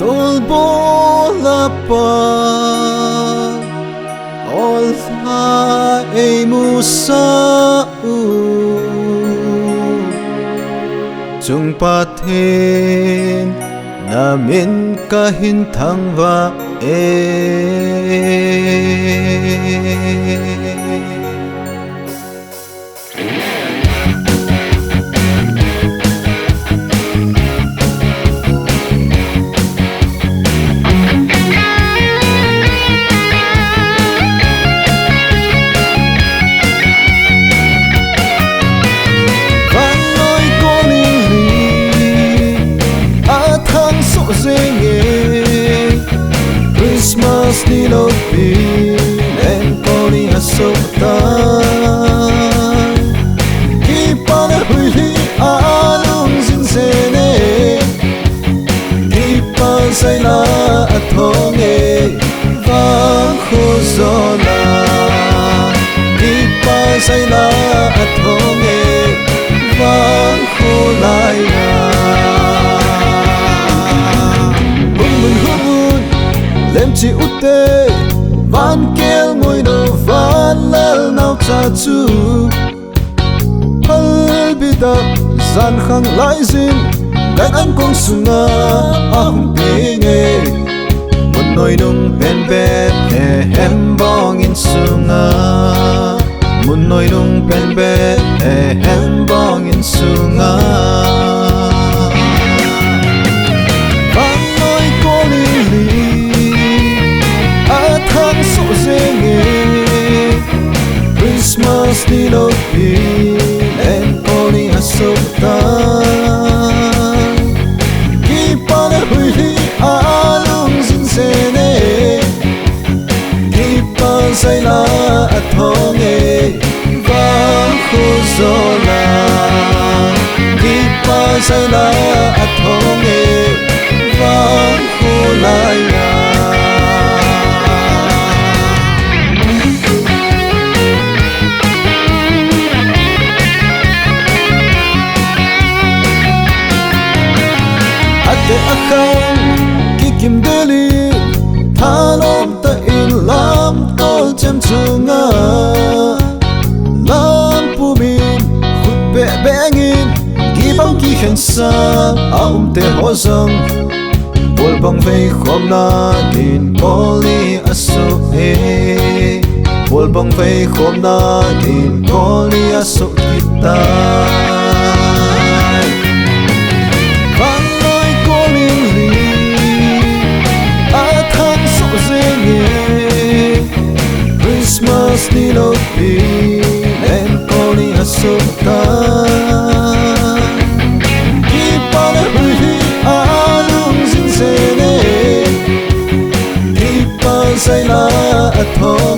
Tolboul apat ollha eimusah Chung Pathen namin kahin thangvah Vannoi kolning athang jenge Christmas niloupi kolni asoh Kipana huilhi anung jenge Kipa jaila athonge vangkhojola Kipa jaila athonge vangkholaiya Hungun lemcheh van kelngoinou vanlal naocha chu Phalbi da zankhang Lasem kan an kong sunga penge Vannoi nung penbet bong in sunga Vannoi nung penbet bong in sunga Vannoi kolning athang jenge Christmas niloupi kolni asoh Kipana huilhi anung jenge Kipa jaila athonge vangkhojola Kipa jaila athonge vangkholaiya athang kikim deli thalom ta in lam tol chem chunga lam pumin khut be bengin gibang ki khen sa te hozang bol bang vei khom na din kolni asoh bol bang vei khom na din kolni asoh kita Christmas niloupi kolni asoh Kipana huilhi anung jenge Kipa jaila athonge